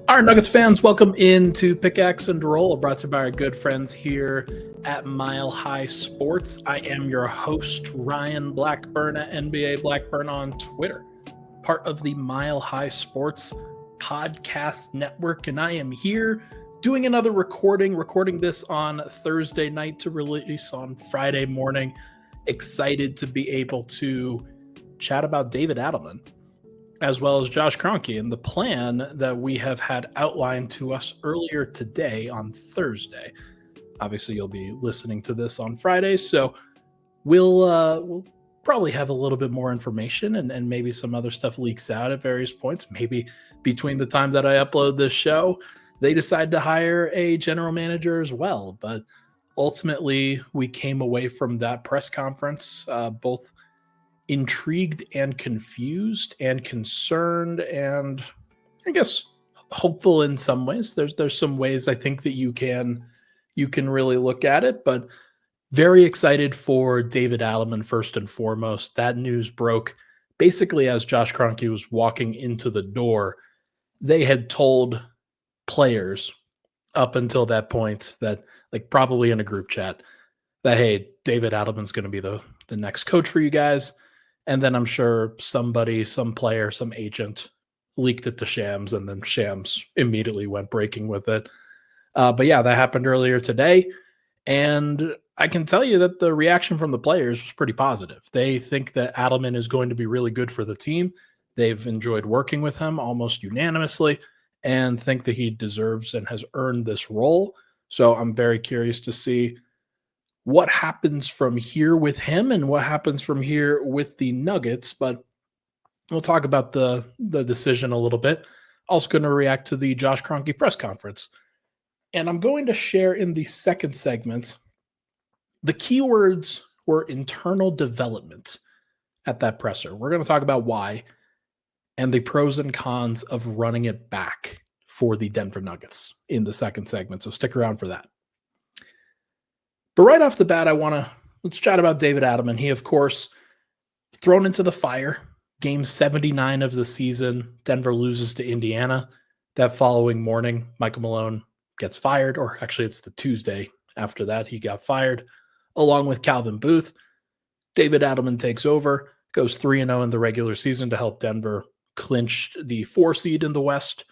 All right, Nuggets fans, welcome into Pickaxe and Roll, brought to you by our good friends here at Mile High Sports. I am your host, Ryan Blackburn at NBA Blackburn on Twitter, part of the Mile High Sports podcast network, and I am here doing another recording this on Thursday night to release on Friday morning. Excited to be able to chat about David Adelman, as well as Josh Kroenke, and the plan that we have had outlined to us earlier today on Thursday. Obviously, you'll be listening to this on Friday, so we'll probably have a little bit more information, and maybe some other stuff leaks out at various points. Maybe between the time that I upload this show, they decide to hire a general manager as well. But ultimately, we came away from that press conference both intrigued and confused and concerned, and I guess hopeful in some ways. There's some ways I think that you can really look at it, but very excited for David Adelman first and foremost. That news broke basically as Josh Kroenke was walking into the door. They had told players up until that point that, like, probably in a group chat, that, hey, David Adelman's going to be the next coach for you guys. And then I'm sure somebody, some player, some agent leaked it to Shams, and then Shams immediately went breaking with it. But yeah, that happened earlier today. And I can tell you that the reaction from the players was pretty positive. They think that Adelman is going to be really good for the team. They've enjoyed working with him almost unanimously and think that he deserves and has earned this role. So I'm very curious to see what happens from here with him and what happens from here with the Nuggets. But we'll talk about the decision a little bit. Also going to react to the Josh Kroenke press conference. And I'm going to share in the second segment, the keywords were internal development at that presser. We're going to talk about why and the pros and cons of running it back for the Denver Nuggets in the second segment. So stick around for that. But right off the bat, let's chat about David Adelman. He, of course, thrown into the fire. Game 79 of the season, Denver loses to Indiana. That following morning, Michael Malone gets fired, or actually it's the Tuesday after that, he got fired, along with Calvin Booth. David Adelman takes over, goes 3-0 in the regular season to help Denver clinch the 4 seed in the West.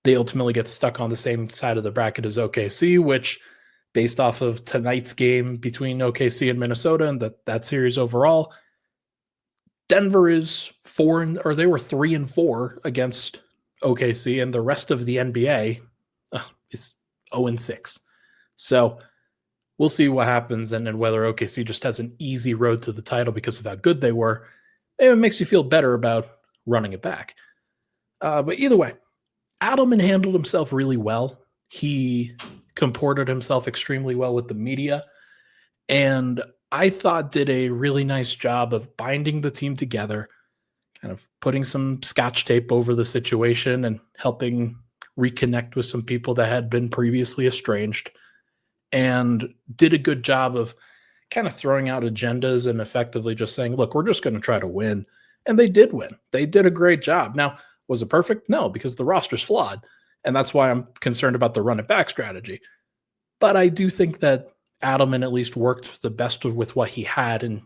They ultimately get stuck on the same side of the bracket as OKC, which, based off of tonight's game between OKC and Minnesota and that series overall, Denver is 3-4 against OKC, and the rest of the NBA is 0-6. So we'll see what happens and whether OKC just has an easy road to the title because of how good they were. It makes you feel better about running it back. But either way, Adelman handled himself really well. He comported himself extremely well with the media, and I thought did a really nice job of binding the team together, kind of putting some scotch tape over the situation and helping reconnect with some people that had been previously estranged, and did a good job of kind of throwing out agendas and effectively just saying, look, we're just going to try to win. And they did win. They did a great job. Now, was it perfect? No, because the roster's flawed. And that's why I'm concerned about the run it back strategy. But I do think that Adelman at least worked the best with what he had. And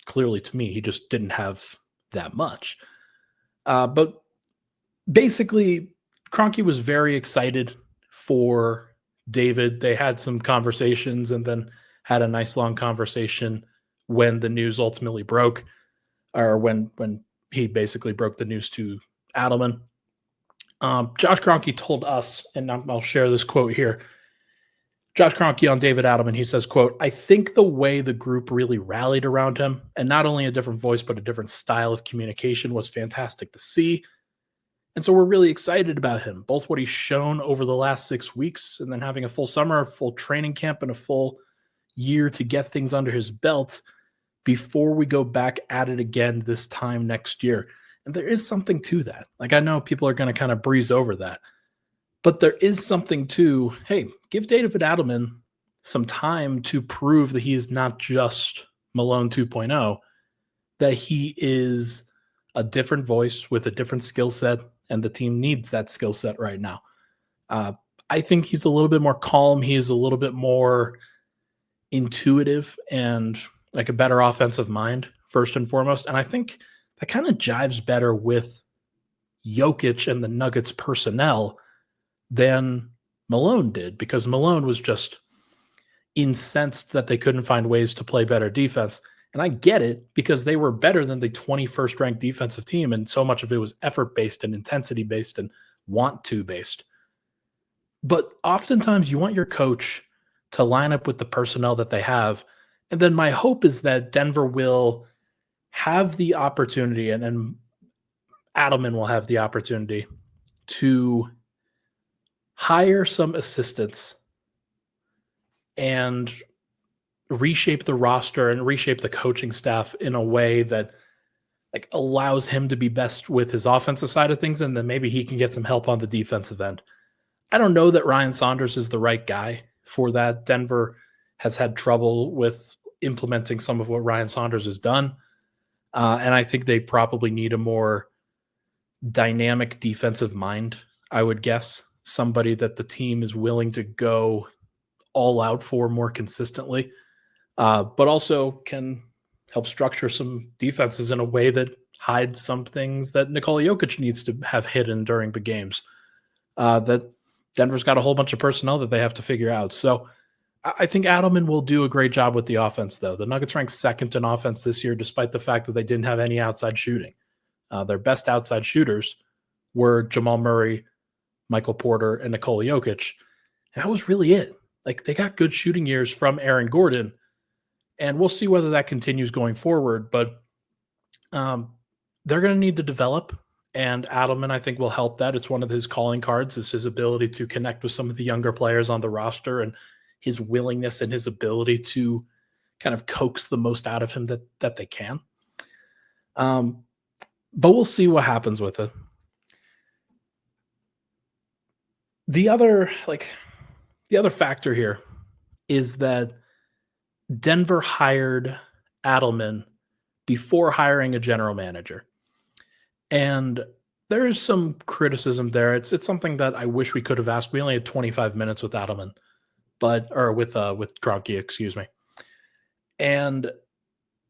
clearly to me, he just didn't have that much. But basically, Kroenke was very excited for David. They had some conversations and then had a nice long conversation when the news ultimately broke, or when he basically broke the news to Adelman. Josh Kroenke told us, and I'll share this quote here. Josh Kroenke on David Adelman, he says, quote, "I think the way the group really rallied around him, and not only a different voice, but a different style of communication, was fantastic to see. And so we're really excited about him, both what he's shown over the last 6 weeks and then having a full summer, a full training camp, and a full year to get things under his belt before we go back at it again this time next year." And there is something to that. Like, I know people are going to kind of breeze over that, but there is something to, hey, give David Adelman some time to prove that he is not just Malone 2.0, that he is a different voice with a different skill set, and the team needs that skill set right now. Uh, I think he's a little bit more calm. He is a little bit more intuitive and like a better offensive mind, first and foremost. And I think that kind of jives better with Jokic and the Nuggets personnel than Malone did, because Malone was just incensed that they couldn't find ways to play better defense. And I get it, because they were better than the 21st ranked defensive team. And so much of it was effort based and intensity based and want to based. But oftentimes you want your coach to line up with the personnel that they have. And then my hope is that Denver will have the opportunity, and Adelman will have the opportunity to hire some assistants and reshape the roster and reshape the coaching staff in a way that like allows him to be best with his offensive side of things, and then maybe he can get some help on the defensive end. I don't know that Ryan Saunders is the right guy for that. Denver has had trouble with implementing some of what Ryan Saunders has done. And I think they probably need a more dynamic defensive mind, I would guess. Somebody that the team is willing to go all out for more consistently, but also can help structure some defenses in a way that hides some things that Nikola Jokic needs to have hidden during the games. That Denver's got a whole bunch of personnel that they have to figure out. So I think Adelman will do a great job with the offense, though. The Nuggets ranked second in offense this year, despite the fact that they didn't have any outside shooting. Their best outside shooters were Jamal Murray, Michael Porter, and Nikola Jokic. And that was really it. Like, they got good shooting years from Aaron Gordon, and we'll see whether that continues going forward. But they're going to need to develop, and Adelman, I think, will help that. It's one of his calling cards, is his ability to connect with some of the younger players on the roster, and his willingness and his ability to kind of coax the most out of him that they can. But we'll see what happens with it. The other factor here is that Denver hired Adelman before hiring a general manager. And there is some criticism there. It's something that I wish we could have asked. We only had 25 minutes with Adelman, with Kroenke, excuse me. And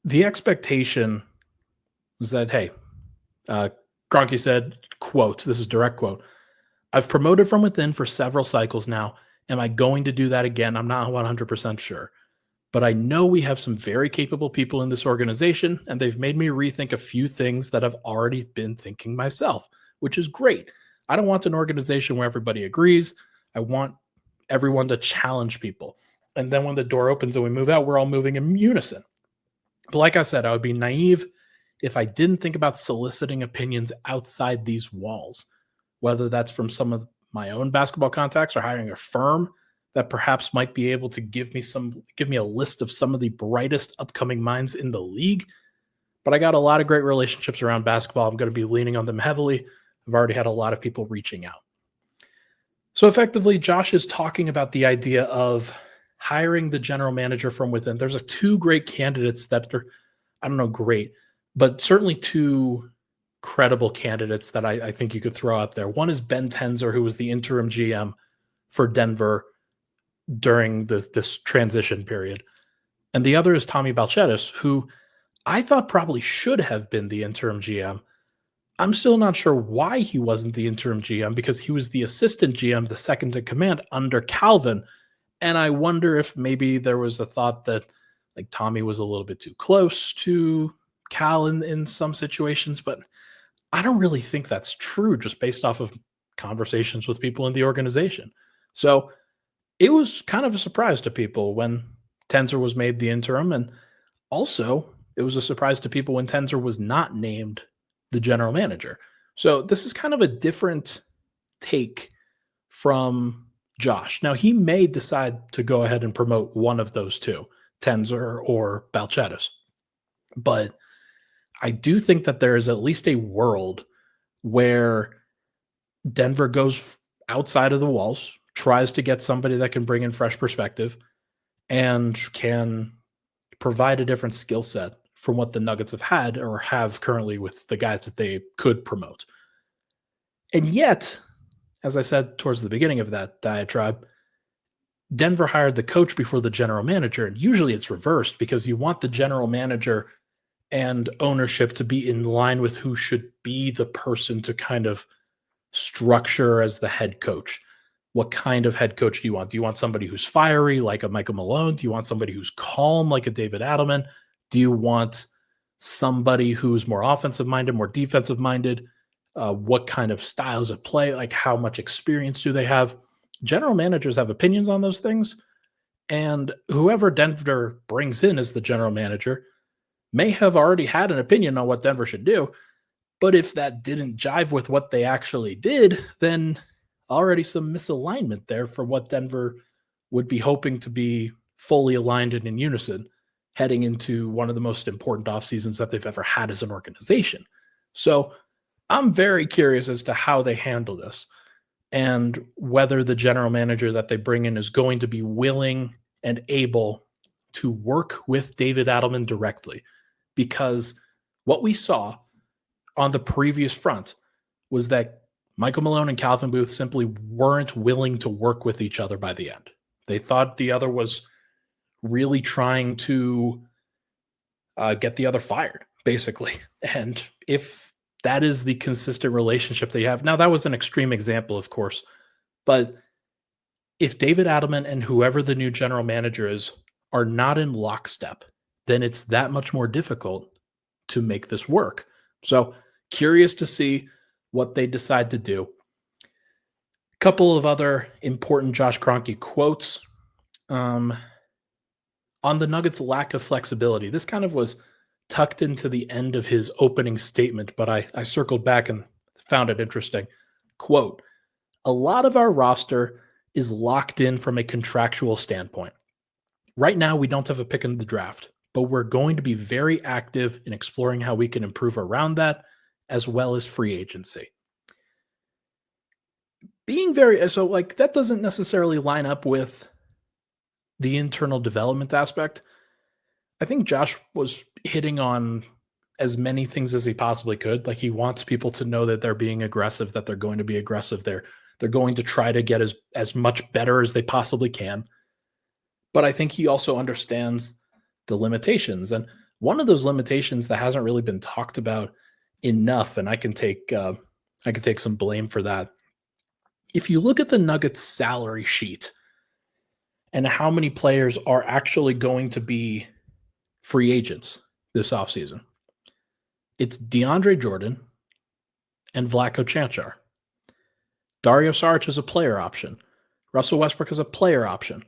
the expectation was that, hey, Kroenke said, quote, this is direct quote, "I've promoted from within for several cycles now. Am I going to do that again? I'm not 100% sure. But I know we have some very capable people in this organization, and they've made me rethink a few things that I've already been thinking myself," which is great. I don't want an organization where everybody agrees. I want everyone to challenge people. And then when the door opens and we move out, we're all moving in unison. But like I said, I would be naive if I didn't think about soliciting opinions outside these walls, whether that's from some of my own basketball contacts or hiring a firm that perhaps might be able to give me a list of some of the brightest upcoming minds in the league. But I got a lot of great relationships around basketball. I'm going to be leaning on them heavily. I've already had a lot of people reaching out. So effectively, Josh is talking about the idea of hiring the general manager from within. There's two great candidates that are, I don't know, great, but certainly two credible candidates that I think you could throw out there. One is Ben Tenzer, who was the interim GM for Denver during this transition period. And the other is Tommy Balcetis, who I thought probably should have been the interim GM. I'm still not sure why he wasn't the interim GM, because he was the assistant GM, the second in command under Calvin. And I wonder if maybe there was a thought that like Tommy was a little bit too close to Cal in some situations, but I don't really think that's true just based off of conversations with people in the organization. So it was kind of a surprise to people when Tenzer was made the interim. And also it was a surprise to people when Tenzer was not named the general manager. So this is kind of a different take from Josh. Now, he may decide to go ahead and promote one of those two, Tenzer or Balcetis. But I do think that there is at least a world where Denver goes outside of the walls, tries to get somebody that can bring in fresh perspective and can provide a different skill set from what the Nuggets have had or have currently with the guys that they could promote. And yet, as I said towards the beginning of that diatribe, Denver hired the coach before the general manager. And usually it's reversed because you want the general manager and ownership to be in line with who should be the person to kind of structure as the head coach. What kind of head coach do you want? Do you want somebody who's fiery like a Michael Malone? Do you want somebody who's calm like a David Adelman? Do you want somebody who's more offensive minded, more defensive minded? What kind of styles of play? Like how much experience do they have? General managers have opinions on those things. And whoever Denver brings in as the general manager may have already had an opinion on what Denver should do. But if that didn't jive with what they actually did, then already some misalignment there for what Denver would be hoping to be fully aligned and in unison heading into one of the most important off seasons that they've ever had as an organization. So I'm very curious as to how they handle this and whether the general manager that they bring in is going to be willing and able to work with David Adelman directly. Because what we saw on the previous front was that Michael Malone and Calvin Booth simply weren't willing to work with each other by the end. They thought the other was really trying to get the other fired, basically. And if that is the consistent relationship they have, now that was an extreme example, of course, but if David Adelman and whoever the new general manager is are not in lockstep, then it's that much more difficult to make this work. So curious to see what they decide to do. A couple of other important Josh Kroenke quotes on the Nuggets' lack of flexibility. This kind of was tucked into the end of his opening statement, but I circled back and found it interesting. Quote, "A lot of our roster is locked in from a contractual standpoint. Right now, we don't have a pick in the draft, but we're going to be very active in exploring how we can improve around that, as well as free agency." That doesn't necessarily line up with the internal development aspect. I think Josh was hitting on as many things as he possibly could. Like he wants people to know that they're being aggressive, that they're going to be aggressive. They're going to try to get as much better as they possibly can. But I think he also understands the limitations. And one of those limitations that hasn't really been talked about enough, and I can take some blame for that. If you look at the Nuggets salary sheet and how many players are actually going to be free agents this offseason, it's DeAndre Jordan and Vlatko Cancar. Dario Saric is a player option. Russell Westbrook is a player option.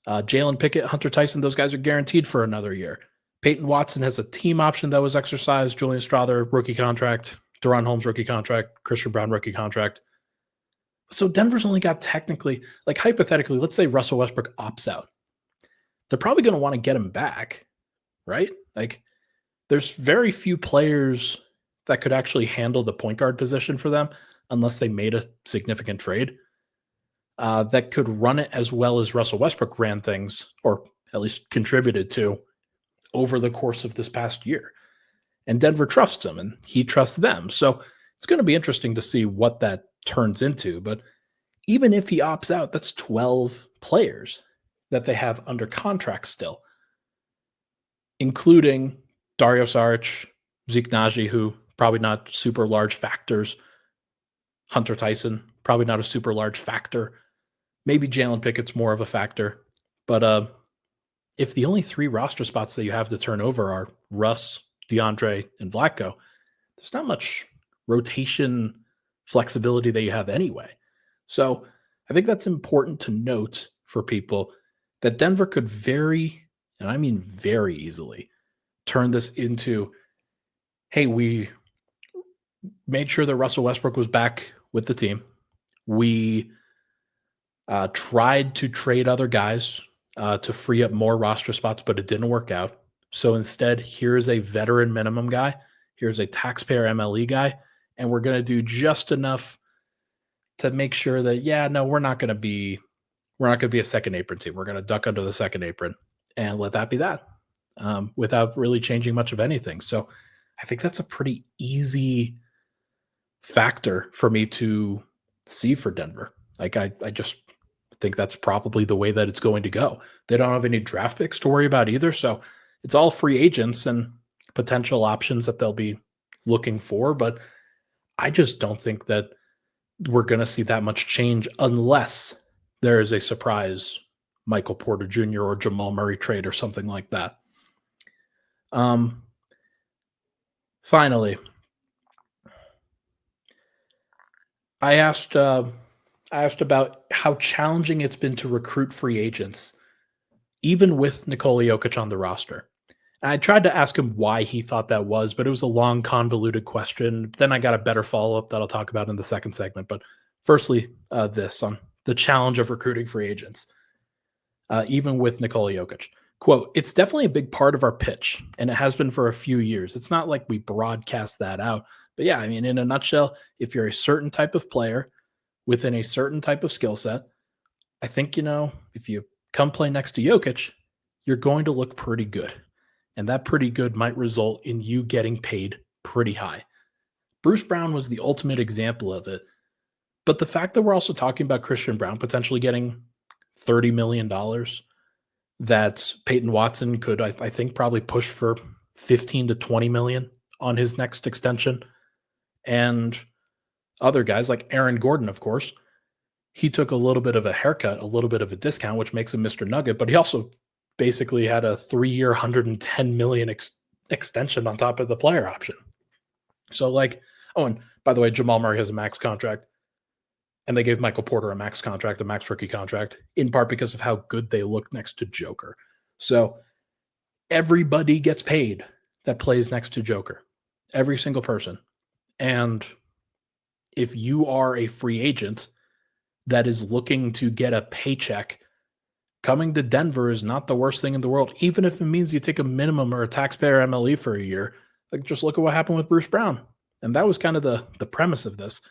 Jalen Pickett, Hunter Tyson, those guys are guaranteed for another year. Peyton Watson has a team option that was exercised. Julian Strawther, rookie contract. Deron Holmes, rookie contract. Christian Brown, rookie contract. So Denver's only got technically, like hypothetically, let's say Russell Westbrook opts out. They're probably going to want to get him back, right? Like there's very few players that could actually handle the point guard position for them unless they made a significant trade that could run it as well as Russell Westbrook ran things, or at least contributed to over the course of this past year. And Denver trusts him and he trusts them. So it's going to be interesting to see what that turns into. But even if he opts out, that's 12 players that they have under contract still, including Dario Saric, Zeke Naji, who probably not super large factors. Hunter Tyson, probably not a super large factor. Maybe Jalen Pickett's more of a factor. But if the only 3 roster spots that you have to turn over are Russ, DeAndre, and Vlatko, there's not much rotation flexibility that you have anyway. So I think that's important to note for people that Denver could very, and I mean very easily, turn this into, hey, we made sure that Russell Westbrook was back with the team. We tried to trade other guys to free up more roster spots, but it didn't work out. So instead, here's a veteran minimum guy. Here's a taxpayer MLE guy. And we're going to do just enough to make sure that, we're not going to be a second apron team. We're going to duck under the second apron and let that be that. without really changing much of anything. So I think that's a pretty easy factor for me to see for Denver. I just think that's probably the way that it's going to go. They don't have any draft picks to worry about either. So it's all free agents and potential options that they'll be looking for. But I just don't think that we're going to see that much change unless there is a surprise Michael Porter Jr. or Jamal Murray trade or something like that. Finally, I asked about how challenging it's been to recruit free agents, even with Nikola Jokic on the roster. And I tried to ask him why he thought that was, but it was a long, convoluted question. Then I got a better follow-up that I'll talk about in the second segment. But firstly, this on the challenge of recruiting free agents, even with Nikola Jokic. Quote, "It's definitely a big part of our pitch, and it has been for a few years. It's not like we broadcast that out. But yeah, I mean, in a nutshell, if you're a certain type of player within a certain type of skill set, I think, if you come play next to Jokic, you're going to look pretty good. And that pretty good might result in you getting paid pretty high." Bruce Brown was the ultimate example of it. But the fact that we're also talking about Christian Brown potentially getting $30 million, that Peyton Watson could, I think, probably push for 15 to 20 million on his next extension. And other guys like Aaron Gordon, of course, he took a little bit of a haircut, a little bit of a discount, which makes him Mr. Nugget, but he also basically had a 3-year, 110 million extension on top of the player option. So and by the way, Jamal Murray has a max contract, and they gave Michael Porter a max contract, a max rookie contract, in part because of how good they look next to Joker. So everybody gets paid that plays next to Joker, every single person. And if you are a free agent that is looking to get a paycheck, coming to Denver is not the worst thing in the world, even if it means you take a minimum or a taxpayer MLE for a year. Just look at what happened with Bruce Brown. And that was kind of the premise of this.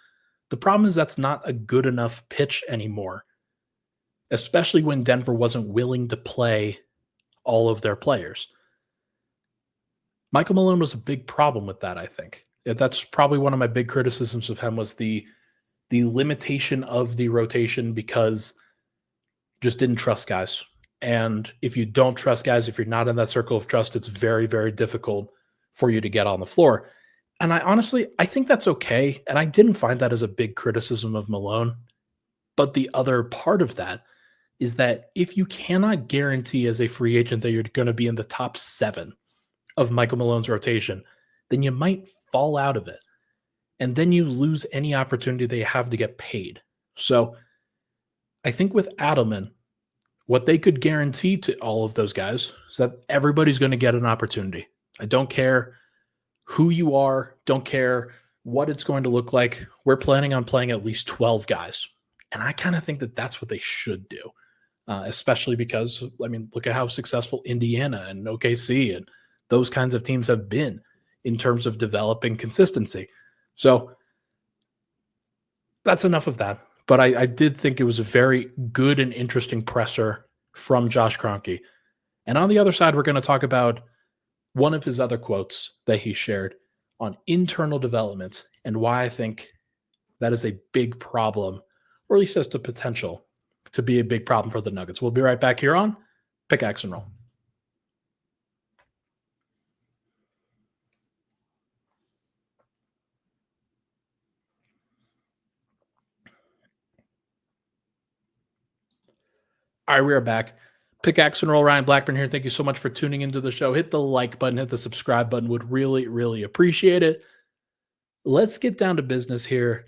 The problem is that's not a good enough pitch anymore, especially when Denver wasn't willing to play all of their players. Michael Malone was a big problem with that, I think. That's probably one of my big criticisms of him, was the limitation of the rotation, because just didn't trust guys. And if you don't trust guys, if you're not in that circle of trust, it's very, very difficult for you to get on the floor. And I think that's okay. And I didn't find that as a big criticism of Malone. But the other part of that is that if you cannot guarantee as a free agent that you're going to be in the top 7 of Michael Malone's rotation, then you might fall out of it. And then you lose any opportunity they have to get paid. So I think with Adelman, what they could guarantee to all of those guys is that everybody's going to get an opportunity. I don't care who you are, don't care what it's going to look like. We're planning on playing at least 12 guys. And I kind of think that that's what they should do, especially because, look at how successful Indiana and OKC and those kinds of teams have been in terms of developing consistency. So that's enough of that. But I did think it was a very good and interesting presser from Josh Kroenke. And on the other side, we're going to talk about one of his other quotes that he shared on internal development and why I think that is a big problem, or at least has the potential to be a big problem for the Nuggets. We'll be right back here on Pickaxe and Roll. All right, we are back. Pickaxe and Roll, Ryan Blackburn here. Thank you so much for tuning into the show. Hit the like button, hit the subscribe button. Would really, really appreciate it. Let's get down to business here.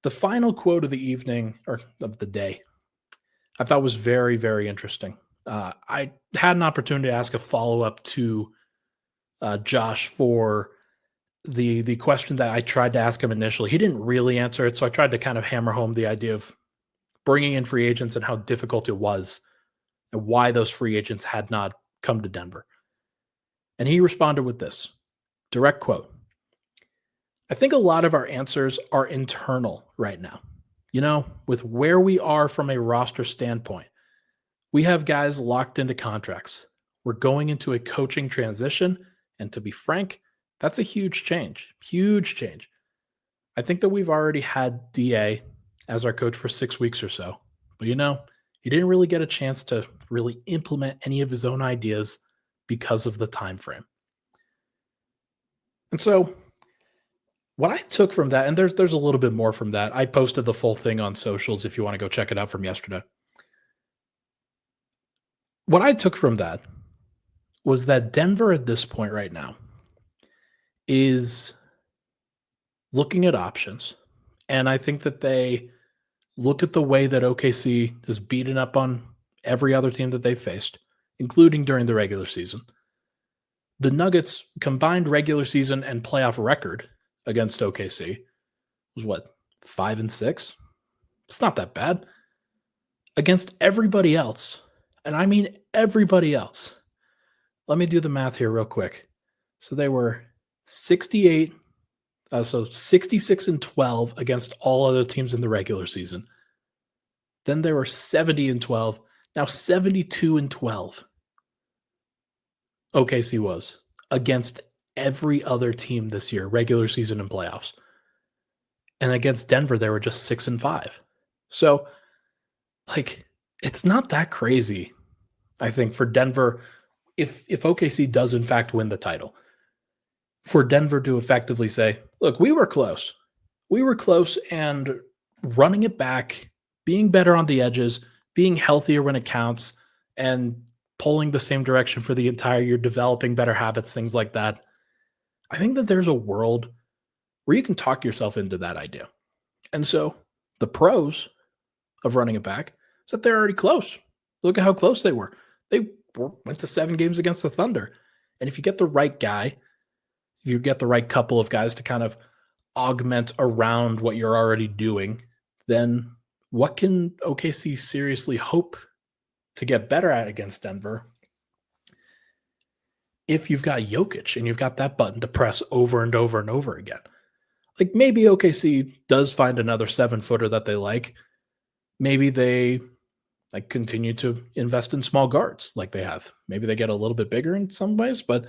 The final quote of the evening, or of the day, I thought was very, very interesting. I had an opportunity to ask a follow-up to Josh for the question that I tried to ask him initially. He didn't really answer it, so I tried to kind of hammer home the idea of bringing in free agents and how difficult it was and why those free agents had not come to Denver. And he responded with this direct quote: "I think a lot of our answers are internal right now. With where we are from a roster standpoint, we have guys locked into contracts. We're going into a coaching transition. And to be frank, that's a huge change. Huge change. I think that we've already had DA as our coach for 6 weeks or so. But he didn't really get a chance to really implement any of his own ideas because of the time frame. And so what I took from that, and there's a little bit more from that. I posted the full thing on socials if you want to go check it out from yesterday. What I took from that was that Denver at this point right now is looking at options. And I think that they look at the way that OKC is beaten up on every other team that they faced, including during the regular season. The Nuggets' combined regular season and playoff record against OKC was what, 5-6? It's not that bad. Against everybody else, and I mean everybody else. Let me do the math here real quick. So they were 66 and 12 against all other teams in the regular season. Then they were 70 and 12. Now 72 and 12. OKC was against every other team this year, regular season and playoffs. And against Denver, they were just 6 and 5. So, it's not that crazy, I think, for Denver, if OKC does in fact win the title, for Denver to effectively say, look, we were close. We were close, and running it back, being better on the edges, being healthier when it counts, and pulling the same direction for the entire year, developing better habits, things like that. I think that there's a world where you can talk yourself into that idea. And so the pros of running it back is that they're already close. Look at how close they were. They went to 7 games against the Thunder. And if you get the right guy, if you get the right couple of guys to kind of augment around what you're already doing, then what can OKC seriously hope to get better at against Denver if you've got Jokic and you've got that button to press over and over and over again? Maybe OKC does find another 7-footer that they like. Maybe they continue to invest in small guards like they have. Maybe they get a little bit bigger in some ways, but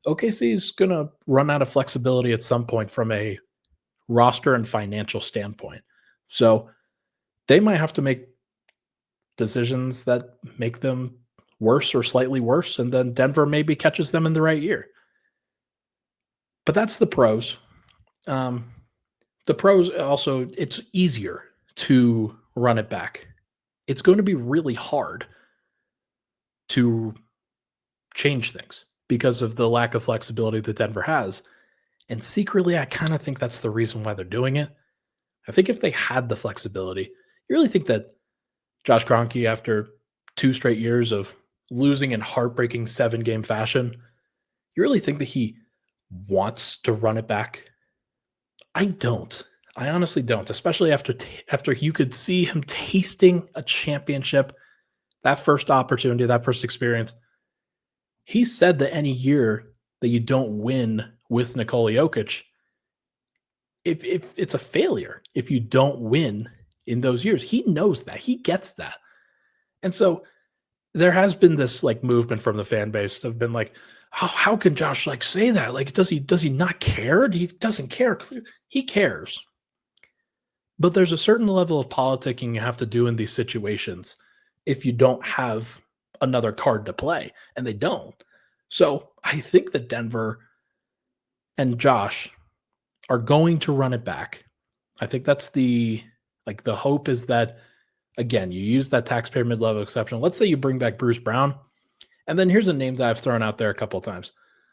OKC is going to run out of flexibility at some point from a roster and financial standpoint. So they might have to make decisions that make them worse or slightly worse, and then Denver maybe catches them in the right year. But that's the pros. The pros also, it's easier to run it back. It's going to be really hard to change things because of the lack of flexibility that Denver has. And secretly, I kind of think that's the reason why they're doing it. I think if they had the flexibility, you really think that Josh Kroenke, after 2 straight years of losing in heartbreaking 7-game fashion, you really think that he wants to run it back? I don't. I honestly don't, especially after you could see him tasting a championship, that first opportunity, that first experience. He said that any year that you don't win with Nikola Jokic, if it's a failure, if you don't win in those years. He knows that. He gets that. And so there has been this movement from the fan base of been how can Josh say that? Does he not care? He doesn't care. He cares. But there's a certain level of politicking you have to do in these situations if you don't have another card to play, and they don't. So I think that Denver and Josh are going to run it back. I think that's the hope is that, again, you use that taxpayer mid-level exception. Let's say you bring back Bruce Brown, and then here's a name that I've thrown out there a couple of times.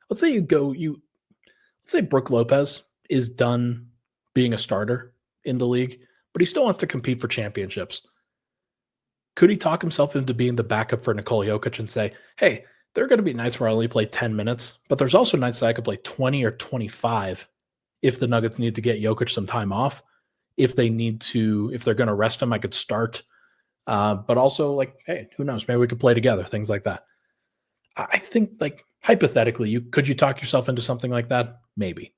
Let's say let's say Brook Lopez is done being a starter in the league, but he still wants to compete for championships. Could he talk himself into being the backup for Nikola Jokic and say, hey, there are going to be nights where I only play 10 minutes, but there's also nights that I could play 20 or 25 if the Nuggets need to get Jokic some time off. If they're going to rest him, I could start. But also, hey, who knows? Maybe we could play together, things like that. I think, hypothetically, could you talk yourself into something like that? Maybe.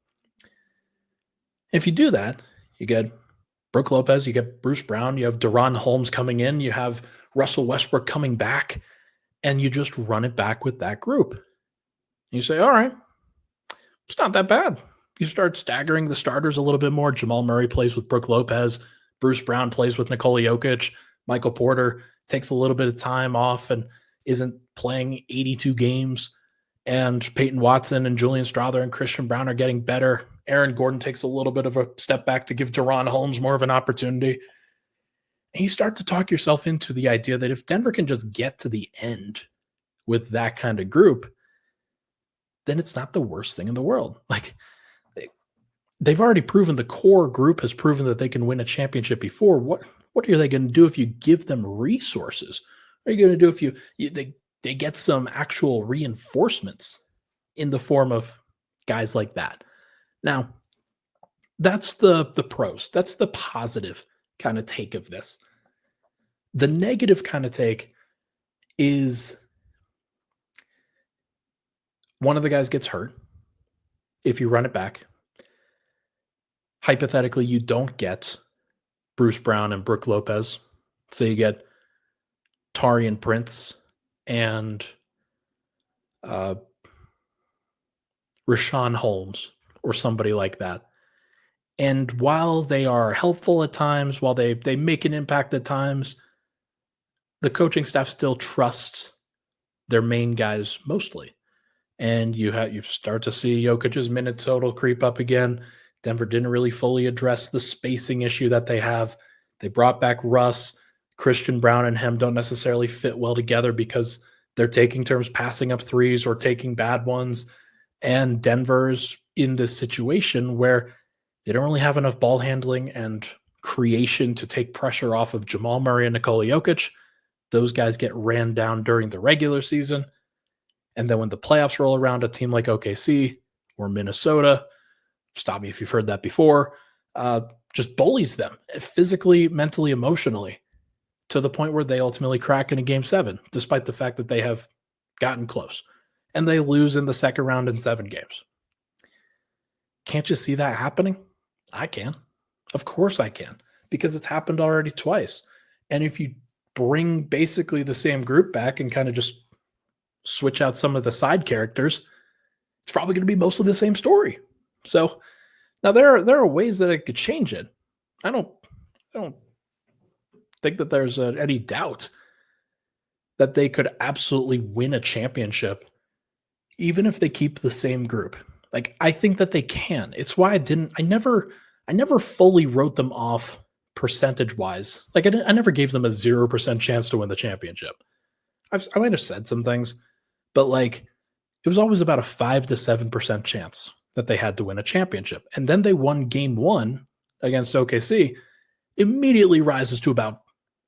If you do that, you get Brook Lopez, you get Bruce Brown, you have Deron Holmes coming in, you have Russell Westbrook coming back, and you just run it back with that group. And you say, all right, it's not that bad. You start staggering the starters a little bit more. Jamal Murray plays with Brook Lopez. Bruce Brown plays with Nikola Jokic. Michael Porter takes a little bit of time off and isn't playing 82 games. And Peyton Watson and Julian Strawther and Christian Brown are getting better. Aaron Gordon takes a little bit of a step back to give Deron Holmes more of an opportunity. And you start to talk yourself into the idea that if Denver can just get to the end with that kind of group, then it's not the worst thing in the world. Like, they've already proven, the core group has proven that they can win a championship before. What are they going to do if you give them resources? What are you going to do if they get some actual reinforcements in the form of guys like that? Now, that's the pros. That's the positive kind of take of this. The negative kind of take is one of the guys gets hurt if you run it back. Hypothetically, you don't get Bruce Brown and Brook Lopez. So you get Taurean Prince and Rashawn Holmes or somebody like that. And while they are helpful at times, while they make an impact at times, the coaching staff still trusts their main guys mostly. And you start to see Jokic's minute total creep up again. Denver didn't really fully address the spacing issue that they have. They brought back Russ. Christian Brown and him don't necessarily fit well together because they're taking turns passing up threes or taking bad ones. And Denver's in this situation where they don't really have enough ball handling and creation to take pressure off of Jamal Murray and Nikola Jokic. Those guys get ran down during the regular season. And then when the playoffs roll around, a team like OKC or Minnesota, stop me if you've heard that before, just bullies them physically, mentally, emotionally, to the point where they ultimately crack in a game 7, despite the fact that they have gotten close. And they lose in the second round in 7 games. Can't you see that happening? I can. Of course I can, because it's happened already twice. And if you bring basically the same group back and kind of just switch out some of the side characters, it's probably going to be mostly the same story. So now there are ways that it could change it. I don't think that there's any doubt that they could absolutely win a championship, even if they keep the same group. Like, I think that they can. It's why I never fully wrote them off percentage wise. Like, I never gave them a 0% chance to win the championship. I might have said some things, but like, it was always about a 5 to 7% chance that they had to win a championship. And then they won game 1 against OKC, immediately rises to about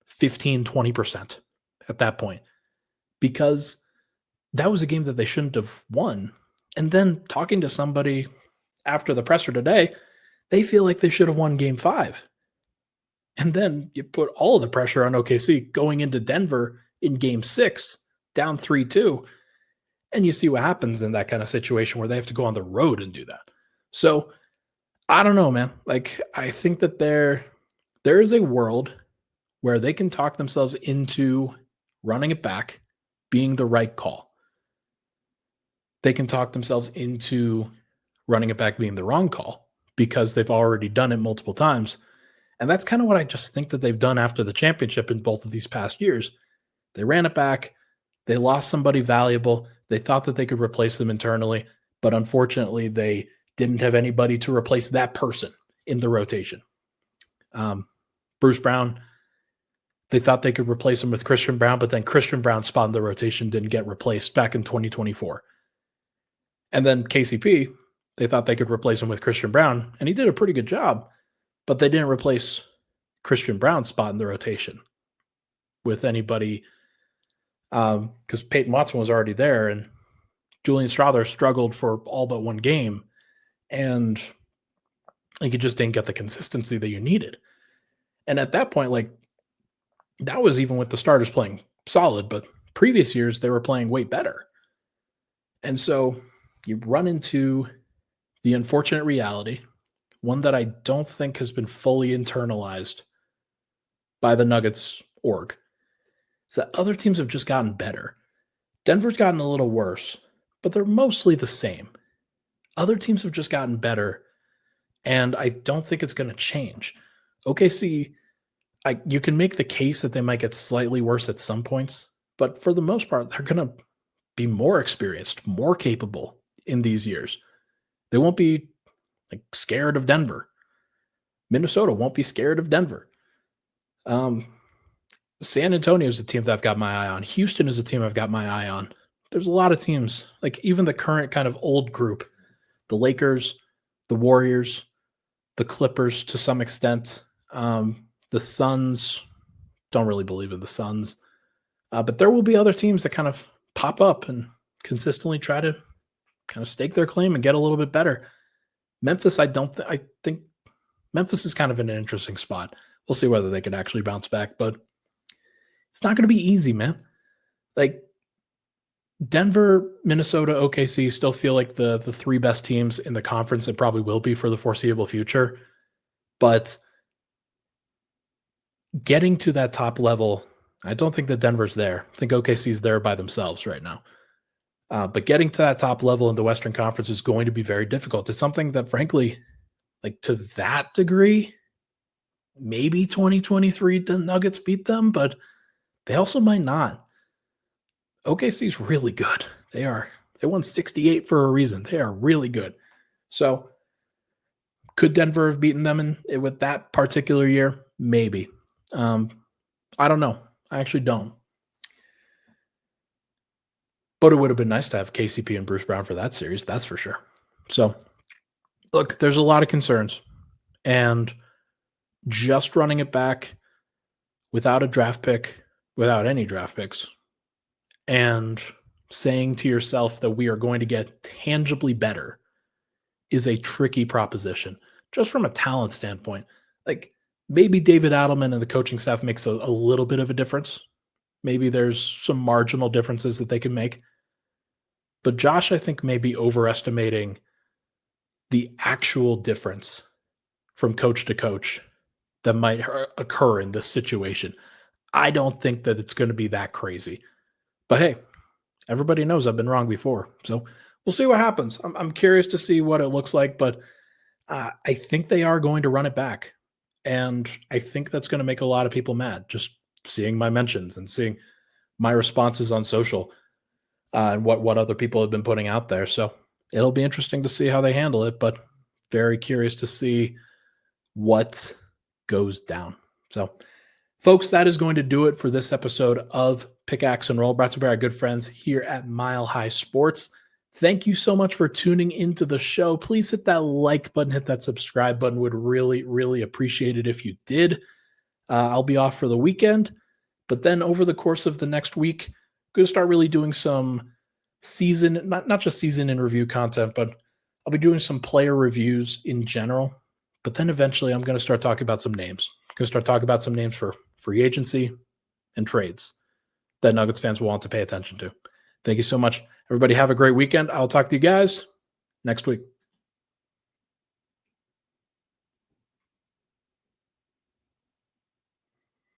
15, 20% at that point, because that was a game that they shouldn't have won. And then talking to somebody after the presser today, they feel like they should have won game 5. And then you put all of the pressure on OKC going into Denver in game 6, down 3-2. And you see what happens in that kind of situation where they have to go on the road and do that. So I don't know, man. Like, I think that there is a world where they can talk themselves into running it back being the right call. They can talk themselves into running it back being the wrong call because they've already done it multiple times. And that's kind of what I just think that they've done after the championship in both of these past years. They ran it back. They lost somebody valuable. They thought that they could replace them internally, but unfortunately, they didn't have anybody to replace that person in the rotation. Bruce Brown, they thought they could replace him with Christian Brown, but then Christian Brown's spot in the rotation didn't get replaced back in 2024. And then KCP, they thought they could replace him with Christian Brown, and he did a pretty good job, but they didn't replace Christian Brown's spot in the rotation with anybody, because Peyton Watson was already there, and Julian Strawther struggled for all but one game, and like, you just didn't get the consistency that you needed. And at that point, like, that was even with the starters playing solid, but previous years they were playing way better. And so you run into the unfortunate reality, one that I don't think has been fully internalized by the Nuggets org, is that other teams have just gotten better. Denver's gotten a little worse, but they're mostly the same. Other teams have just gotten better, and I don't think it's going to change. OKC, you can make the case that they might get slightly worse at some points, but for the most part, they're going to be more experienced, more capable in these years. They won't be scared of Denver. Minnesota won't be scared of Denver. San Antonio is a team that I've got my eye on. Houston is a team I've got my eye on. There's a lot of teams, even the current kind of old group, the Lakers, the Warriors, the Clippers to some extent. The Suns, don't really believe in the Suns. But there will be other teams that kind of pop up and consistently try to kind of stake their claim and get a little bit better. Memphis, I think Memphis is kind of in an interesting spot. We'll see whether they can actually bounce back, but it's not going to be easy, man. Denver, Minnesota, OKC still feel like the three best teams in the conference. It probably will be for the foreseeable future. But getting to that top level, I don't think that Denver's there. I think OKC's there by themselves right now. But getting to that top level in the Western Conference is going to be very difficult. It's something that, frankly, to that degree, maybe 2023 the Nuggets beat them, but they also might not. OKC's really good. They won 68 for a reason. They are really good. So could Denver have beaten them with that particular year? Maybe. I don't know. I actually don't. But it would have been nice to have KCP and Bruce Brown for that series. That's for sure. So look, there's a lot of concerns, and just running it back without a draft pick, without any draft picks, and saying to yourself that we are going to get tangibly better is a tricky proposition, just from a talent standpoint. Maybe David Adelman and the coaching staff makes a little bit of a difference. Maybe there's some marginal differences that they can make. But Josh, I think, may be overestimating the actual difference from coach to coach that might occur in this situation. I don't think that it's going to be that crazy. But hey, everybody knows I've been wrong before. So we'll see what happens. I'm curious to see what it looks like, but I think they are going to run it back. And I think that's going to make a lot of people mad, just seeing my mentions and seeing my responses on social and what other people have been putting out there. So it'll be interesting to see how they handle it, but very curious to see what goes down. So, folks, that is going to do it for this episode of Pickaxe and Roll, brought to you by our good friends here at Mile High Sports. Thank you so much for tuning into the show. Please hit that like button, hit that subscribe button. Would really, really appreciate it if you did. I'll be off for the weekend, but then over the course of the next week, I'm going to start really doing some season, not just season in review content, but I'll be doing some player reviews in general. But then eventually I'm going to start talking about some names. I'm going to start talking about some names for free agency and trades that Nuggets fans will want to pay attention to. Thank you so much. Everybody have a great weekend. I'll talk to you guys next week.